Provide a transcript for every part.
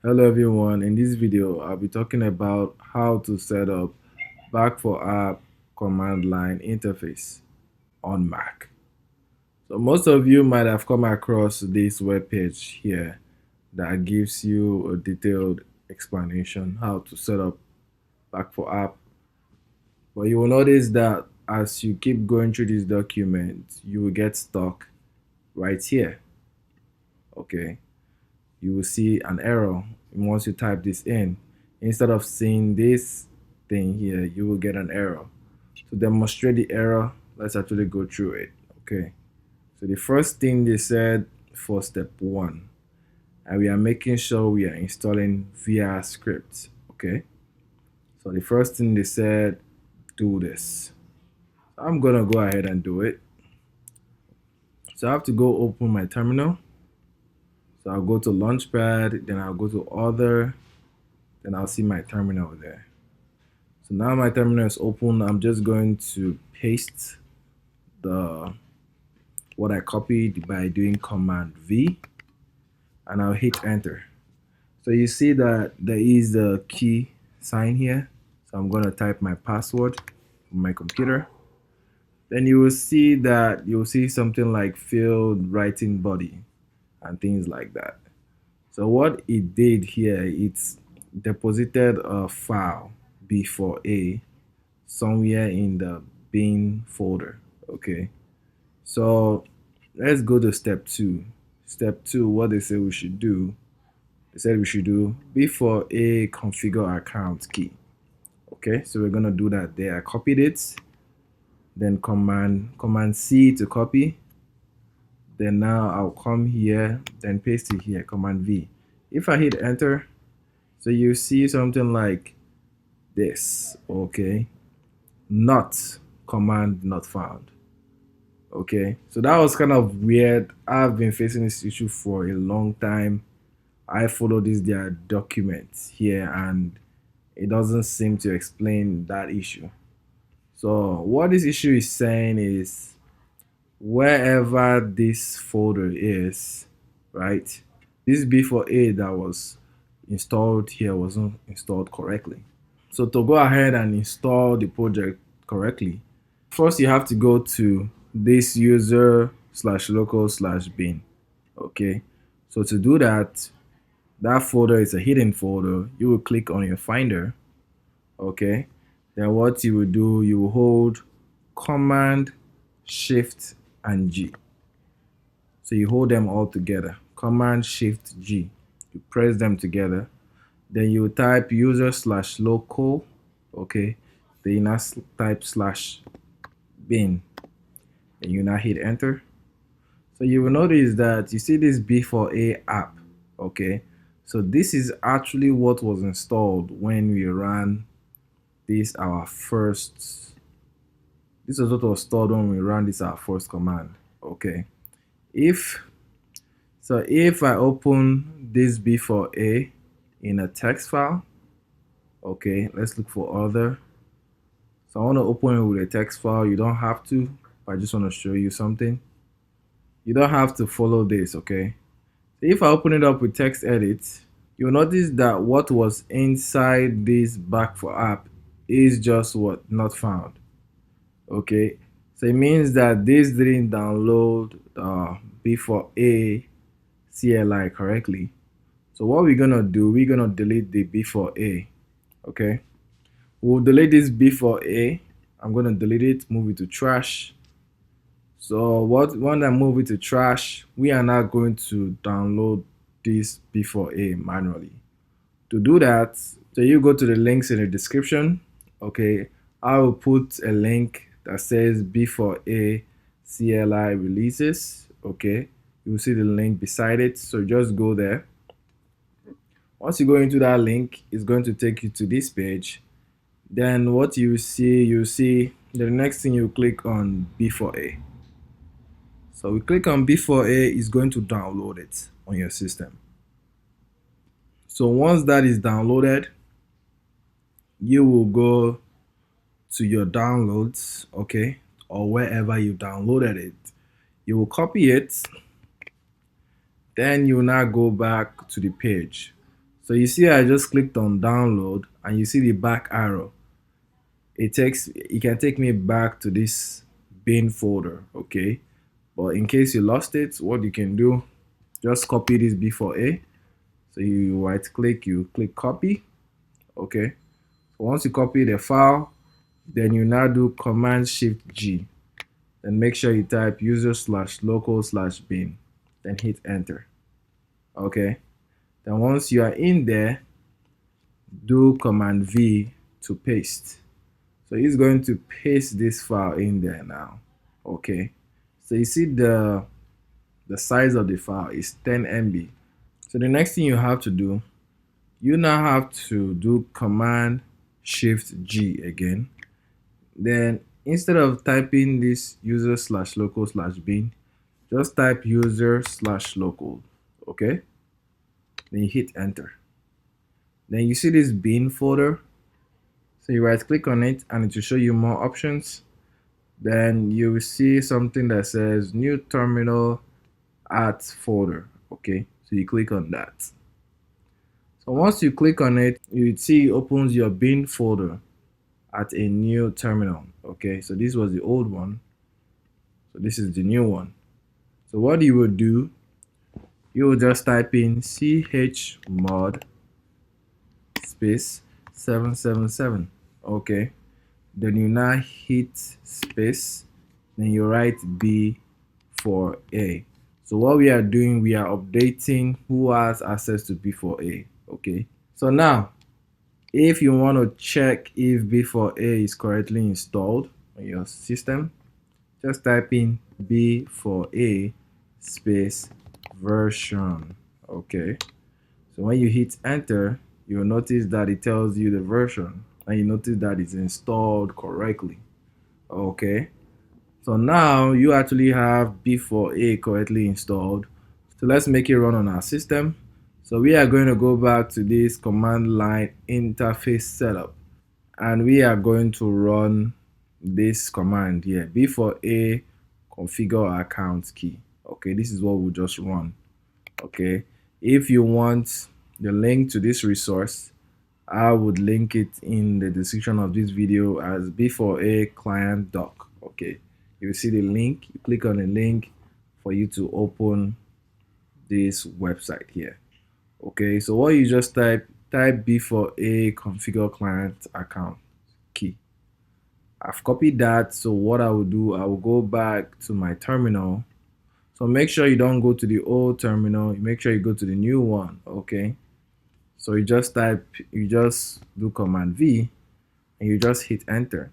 Hello everyone, in this video I'll be talking about how to set up Back4App command line interface on Mac. So most of you might have come across this web page here that gives you a detailed explanation how to set up Back4App, but you will notice that as you keep going through this document you will get stuck right here. Okay, you will see an error once you type this in. Instead of seeing this thing here, you will get an error. To demonstrate the error, let's actually go through it. Okay, so the first thing they said for step 1, and we are making sure we are installing via script. Okay, so the first thing they said, do this. I'm gonna go ahead and do it. So I have to go open my terminal. So I'll go to Launchpad, then I'll go to Other, then I'll see my terminal there. So now my terminal is open. I'm just going to paste what I copied by doing Command V, and I'll hit enter. So you see that there is the key sign here. So I'm going to type my password on my computer. Then you will see that you'll see something like field writing body and things like that. So what it did here, it's deposited a file B4A somewhere in the bin folder. Okay, so let's go to step 2. Step 2, what they say we should do, they said we should do B4A configure account key. Okay, so we're gonna do that there. I copied it, then command C to copy. Then now I'll come here, then paste it here, command V. If I hit enter, so you see something like this. Okay, not command not found. Okay, so that was kind of weird. I've been facing this issue for a long time. I follow their documents here and it doesn't seem to explain that issue. So what this issue is saying is wherever this folder is, right, this B4A that was installed here wasn't installed correctly. So to go ahead and install the project correctly, first you have to go to this user/local/bin. Okay, so to do that, that folder is a hidden folder. You will click on your finder. Okay, then what you will do, you will hold Command Shift and G. So you hold them all together, Command Shift G, you press them together, then you type user/local. Okay, then you now type /bin, and you now hit enter. So you will notice that you see this B4A app. Okay, so this is actually what was installed when we ran this is what was stored when we ran this our first command. Okay, if I open this B4A in a text file, okay, let's look for other. So I want to open it with a text file. You don't have to, but I just want to show you something. You don't have to follow this. Okay, so if I open it up with text edit, you'll notice that what was inside this Back4App is just what not found. Okay, so it means that this didn't download B4A CLI correctly. So what we're gonna do, we're gonna delete the B4A. Okay, we'll delete this B4A. I'm gonna delete it, move it to trash. So when I move it to trash, we are now going to download this B4A manually. To do that, so you go to the links in the description. Okay, I will put a link that says B4A CLI releases. Okay, you will see the link beside it, so just go there. Once you go into that link, it's going to take you to this page. Then what you see the next thing you click on B4A. So we click on B4A, is going to download it on your system. So once that is downloaded, you will go to your downloads, okay, or wherever you downloaded it. You will copy it, then you will now go back to the page. So you see I just clicked on download and you see the back arrow. It can take me back to this bin folder, okay? But in case you lost it, what you can do, just copy this B4A. So you right click, you click copy, okay? So once you copy the file, then you now do Command Shift G. Then make sure you type user/local/bin, then hit enter, okay? Then once you are in there, do Command V to paste. So he's going to paste this file in there now, okay? So you see the size of the file is 10 MB. So the next thing you have to do, you now have to do Command Shift G again. Then instead of typing this user/local/bin, just type user/local, okay? Then you hit enter. Then you see this bin folder. So you right click on it and it will show you more options. Then you will see something that says new terminal at folder, okay? So you click on that. So once you click on it, you see it opens your bin folder at a new terminal, okay? So this was the old one, so this is the new one. So what you will do, you will just type in chmod space 777, okay? Then you now hit space, then you write B4A. So what we are doing, we are updating who has access to B4A, okay? So now, if you want to check if B4A is correctly installed on your system, just type in B4A space version, okay? So when you hit enter, you'll notice that it tells you the version and you notice that it's installed correctly, okay? So now you actually have B4A correctly installed. So let's make it run on our system. So we are going to go back to this command line interface setup and we are going to run this command here, B4A configure account key. Okay, this is what we'll just run. Okay, if you want the link to this resource, I would link it in the description of this video as B4A client doc. Okay, you will see the link, you click on the link for you to open this website here. Okay, so what you just type B4A configure client account key. I've copied that, so what I will do, I will go back to my terminal. So make sure you don't go to the old terminal, make sure you go to the new one, okay? So you just do Command V and you just hit enter.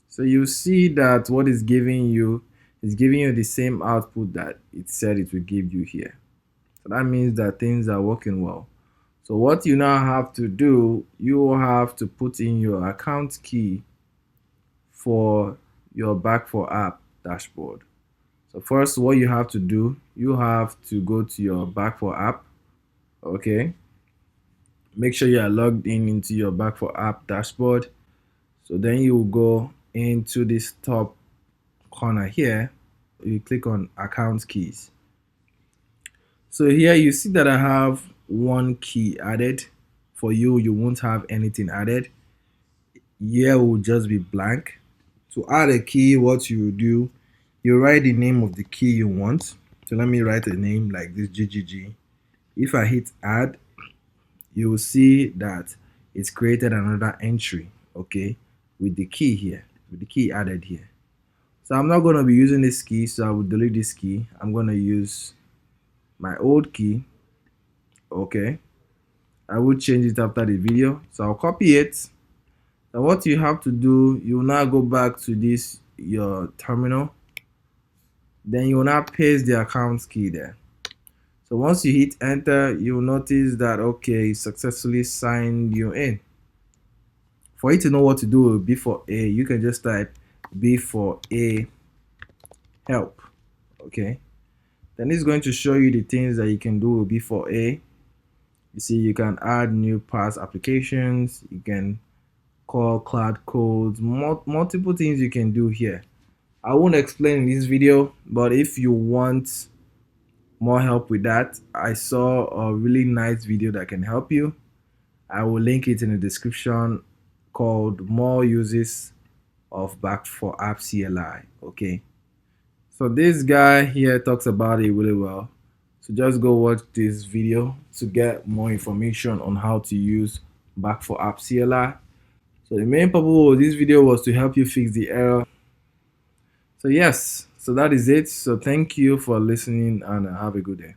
So you see that what is giving you is giving you the same output that it said it will give you here. So that means that things are working well. So what you now have to do, you will have to put in your account key for your Back4App dashboard. So first, what you have to do, you have to go to your Back4App, okay? Make sure you are logged in into your Back4App dashboard. So then you will go into this top corner here, you click on account keys. So here you see that I have one key added. For you, you won't have anything added. Here will just be blank. To add a key, what you do, you write the name of the key you want. So let me write a name like this, GGG. If I hit add, you will see that it's created another entry, okay, with the key here, with the key added here. So I'm not going to be using this key, so I will delete this key. I'm going to use my old key, okay. I will change it after the video, so I'll copy it. Now what you have to do, you will now go back to this your terminal, then you will now paste the account key there. So once you hit enter, you will notice that okay, it successfully signed you in. For you to know what to do with B4A, you can just type B4A help, okay. Then it's going to show you the things that you can do with B4A. You see, you can add new parts applications, you can call cloud codes, multiple things you can do here. I won't explain in this video, but if you want more help with that, I saw a really nice video that can help you. I will link it in the description, called More Uses of Back4App CLI. Okay. So this guy here talks about it really well. So just go watch this video to get more information on how to use Back4App CLI. So the main purpose of this video was to help you fix the error. So yes, so that is it. So thank you for listening and have a good day.